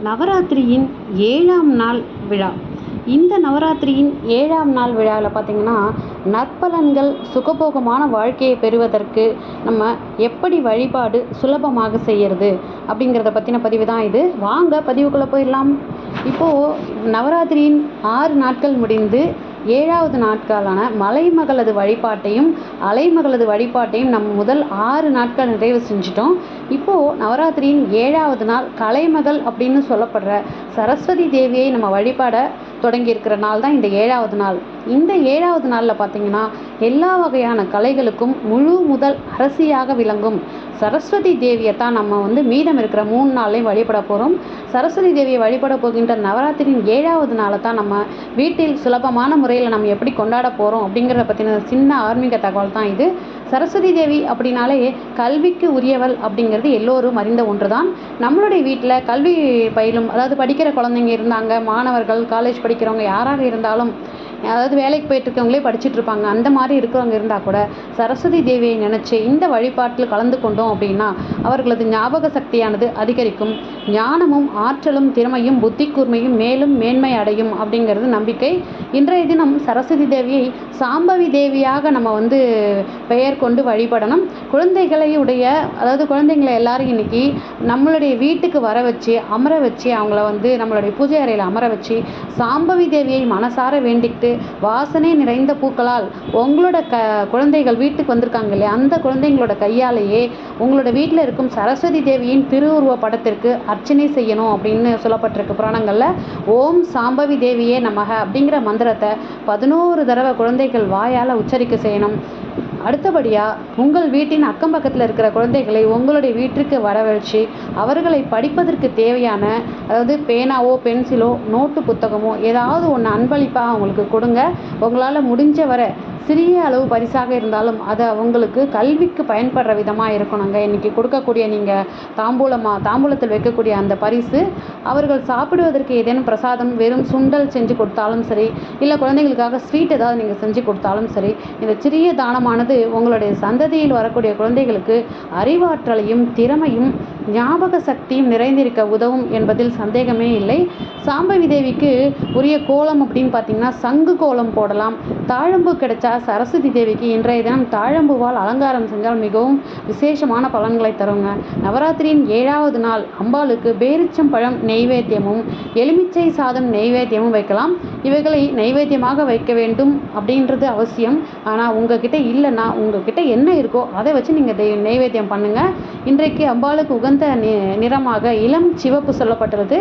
நவராத்திரியின் 7ஆம் நாள் விழா. இந்த நவராத்திரியின் 7ஆம் நாள் விழாவில் பார்த்திங்கன்னா, நற்பலன்கள் சுகபோகமான வாழ்க்கையை பெறுவதற்கு நம்ம எப்படி வழிபாடு சுலபமாக செய்கிறது அப்படிங்கிறத பற்றின பதிவு தான் இது. வாங்க பதிவுக்குள்ளே போயிடலாம். இப்போது நவராத்திரியின் 6 நாட்கள் முடிந்து 7ஆவது நாட்களான மலைமகளது வழிபாட்டையும் அலைமகளது வழிபாட்டையும் நம்ம முதல் 6 நாட்கள் நிறைவு செஞ்சிட்டோம். இப்போது நவராத்திரியின் 7ஆவது நாள் கலைமகள் அப்படின்னு சொல்லப்படுற சரஸ்வதி தேவியை நம்ம வழிபாட தொடங்கியிருக்கிற நாள் தான் இந்த 7ஆவது நாள். இந்த 7ஆவது நாளில் பார்த்திங்கன்னா, எல்லா வகையான கலைகளுக்கும் முழு முதல் அரசியாக விளங்கும் சரஸ்வதி தேவியை தான் நம்ம மீதம் இருக்கிற 3 நாளையும் வழிபட போகிறோம். சரஸ்வதி தேவியை வழிபட போகின்ற நவராத்திரியின் 7ஆவது நாளை தான் நம்ம வீட்டில் சுலபமான முறையில் நம்ம எப்படி கொண்டாட போகிறோம் அப்படிங்கிறத பற்றின சின்ன ஆன்மீக தகவல் தான் இது. சரஸ்வதி தேவி அப்படின்னாலே கல்விக்கு உரியவள் அப்படிங்கிறது எல்லோரும் அறிந்த ஒன்று தான். நம்மளுடைய வீட்டில் கல்வி பயிலும், அதாவது படிக்கிற குழந்தைங்க இருந்தாங்க, மாணவர்கள் காலேஜ் படிக்கிறவங்க யாராக இருந்தாலும், அதாவது வேலைக்கு போயிட்டு இருக்கவங்களே படிச்சுட்டு இருப்பாங்க, அந்த மாதிரி இருக்கிறவங்க இருந்தால் கூட சரஸ்வதி தேவியை நினச்சி இந்த வழிபாட்டில் கலந்து கொண்டோம் அப்படின்னா அவர்களது ஞாபக சக்தியானது அதிகரிக்கும், ஞானமும் ஆற்றலும் திறமையும் புத்தி கூர்மையும் மேலும் மேன்மை அடையும் அப்படிங்கிறது நம்பிக்கை. இன்றைய தினம் சரஸ்வதி தேவியை சாம்பவி தேவியாக நம்ம பெயர் கொண்டு வழிபடணும். அதாவது குழந்தைங்களை எல்லாரும் இன்னைக்கு நம்மளுடைய வீட்டுக்கு வர வச்சு அமர வச்சு அவங்கள நம்மளுடைய பூஜை அறையில் அமர வச்சு சாம்பவி தேவியை மனசார வேண்டிக்கிட்டு வாசனை நிறைந்த பூக்களால் உங்களோட குழந்தைகள் வீட்டுக்கு வந்திருக்காங்க இல்லையா, அந்த குழந்தைங்களோட கையாலேயே உங்களோட வீட்டில் இருக்கும் சரஸ்வதி தேவியின் திருவுருவ படத்திற்கு அர்ச்சனை செய்யணும் அப்படின்னு சொல்லப்பட்டிருக்கு புராணங்களில். ஓம் சாம்பவி தேவியே நமக அப்படிங்கிற மந்திரத்தை 11 தடவை குழந்தைகள் வாயால் உச்சரிக்க செய்யணும். அடுத்தபடியாக உங்கள் வீட்டின் அக்கம் பக்கத்தில் இருக்கிற குழந்தைகளை உங்களுடைய வீட்டிற்கு வரவழைச்சு அவர்களை படிப்பதற்கு தேவையான, அதாவது பேனாவோ பென்சிலோ நோட்டு புத்தகமோ ஏதாவது ஒன்று அன்பளிப்பாக அவங்களுக்கு கொடுங்க. உங்களால் முடிஞ்ச வரை சிறிய அளவு பரிசாக இருந்தாலும் அது அவங்களுக்கு கல்விக்கு பயன்படுற விதமாக இருக்கணுங்க. இன்றைக்கி கொடுக்கக்கூடிய நீங்கள் தாம்பூலத்தில் வைக்கக்கூடிய அந்த பரிசு அவர்கள் சாப்பிடுவதற்கு ஏதேனும் பிரசாதம், வெறும் சுண்டல் செஞ்சு கொடுத்தாலும் சரி, இல்லை குழந்தைகளுக்காக ஸ்வீட் ஏதாவது நீங்கள் செஞ்சு கொடுத்தாலும் சரி, இந்த சிறிய தானமானது உங்களுடைய சந்ததியில் வரக்கூடிய குழந்தைகளுக்கு அறிவாற்றலையும் திறமையும் ஞாபக சக்தியும் நிறைந்திருக்க உதவும் என்பதில் சந்தேகமே இல்லை. சாம்பவி தேவிக்கு உரிய கோலம் அப்படின்னு பார்த்தீங்கன்னா சங்கு கோலம் போடலாம். தாழம்பு கிடைச்சா சரஸ்வதி தேவிக்கு இன்றைய தினம் தாழம்புவால் அலங்காரம் செஞ்சால் மிகவும் விசேஷமான பலன்களை தருங்க. நவராத்திரியின் 7ஆவது நாள் அம்பாளுக்கு பேரிச்சம் பழம் நெய்வேத்தியமும் எலுமிச்சை சாதம் நெய்வேத்தியமும் வைக்கலாம். இவைகளை நைவேத்தியமாக வைக்க வேண்டும் அப்படின்றது அவசியம். ஆனால் உங்ககிட்ட இல்லைன்னா உங்ககிட்ட என்ன இருக்கோ அதை வச்சு நீங்கள் நெய்வேத்தியம் பண்ணுங்கள். இன்றைக்கு அம்பாளுக்கு உகந்த நிறமாக இளம் சிவப்பு சொல்லப்பட்டுள்ளது.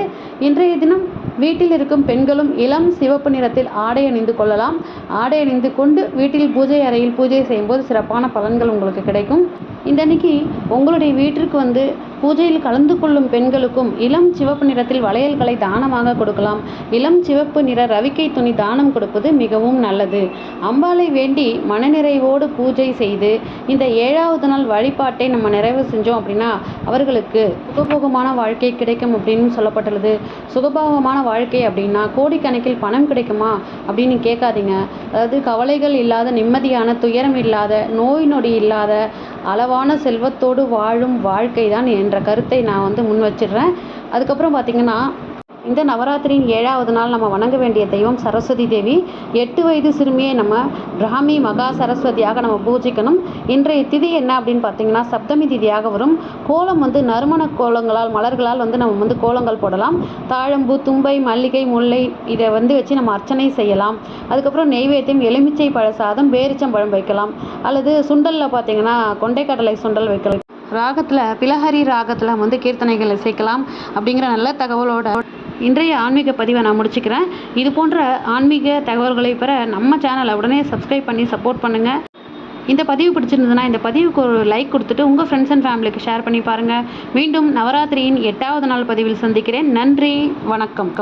இன்றைய தினம் வீட்டில் இருக்கும் பெண்களும் இளம் சிவப்பு நிறத்தில் ஆடை அணிந்து கொள்ளலாம். ஆடை அணிந்து கொண்டு வீட்டில் பூஜை அறையில் பூஜை செய்யும்போது சிறப்பான பலன்கள் உங்களுக்கு கிடைக்கும். இந்த அன்னைக்கு உங்களுடைய வீட்டிற்கு பூஜையில் கலந்து கொள்ளும் பெண்களுக்கும் இளம் சிவப்பு நிறத்தில் வளையல்களை தானமாக கொடுக்கலாம். இளம் சிவப்பு நிற ரவிக்கை துணி தானம் கொடுப்பது மிகவும் நல்லது. அம்பாளை வேண்டி மனநிறைவோடு பூஜை செய்து இந்த 7ஆவது நாள் வழிபாட்டை நம்ம நிறைவு செஞ்சோம் அப்படின்னா அவர்களுக்கு சுகபோகமான வாழ்க்கை கிடைக்கும் அப்படின்னு சொல்லப்பட்டுள்ளது. சுகபோகமான வாழ்க்கை அப்படின்னா கோடிக்கணக்கில் பணம் கிடைக்குமா அப்படின்னு கேட்காதீங்க. அதாவது கவலைகள் இல்லாத, நிம்மதியான, துயரம் இல்லாத, நோய் நொடி இல்லாத அளவான செல்வத்தோடு வாழும் வாழ்க்கை தான் என்ற கருத்தை நான் முன் வச்சிடுறேன். அதுக்கப்புறம் பார்த்திங்கன்னா, இந்த நவராத்திரியின் 7ஆவது நாள் நம்ம வணங்க வேண்டிய தெய்வம் சரஸ்வதி தேவி. 8 வயது சிறுமியை நம்ம பிராமி மகா சரஸ்வதியாக நம்ம பூஜிக்கணும். இன்றைய திதி என்ன அப்படின்னு பார்த்தீங்கன்னா சப்தமி திதியாக வரும். கோலம் நறுமண கோலங்களால், மலர்களால் நம்ம கோலங்கள் போடலாம். தாழம்பூ, தும்பை, மல்லிகை, முல்லை இதை வச்சு நம்ம அர்ச்சனை செய்யலாம். அதுக்கப்புறம் நெய்வேத்தியம் எலுமிச்சை பழ சாதம், பேரிச்சம்பழம் வைக்கலாம். அல்லது சுண்டலில் பார்த்தீங்கன்னா கொண்டைக்கடலை சுண்டல் வைக்கலாம். ராகத்தில் பிலஹரி ராகத்தில் கீர்த்தனைகள் இசைக்கலாம். அப்படிங்கிற நல்ல தகவலோட இன்றைய ஆன்மீக பதிவை நான் முடிச்சுக்கிறேன். இது போன்ற ஆன்மீக தகவல்களை பெற நம்ம சேனலை உடனே சப்ஸ்கிரைப் பண்ணி சப்போர்ட் பண்ணுங்கள். இந்த பதிவு பிடிச்சிருந்ததுன்னா இந்த பதிவுக்கு ஒரு லைக் கொடுத்துட்டு உங்கள் ஃப்ரெண்ட்ஸ் அண்ட் ஃபேமிலிக்கு ஷேர் பண்ணி பாருங்கள். மீண்டும் நவராத்திரியின் 8ஆவது நாள் பதிவில் சந்திக்கிறேன். நன்றி, வணக்கம்.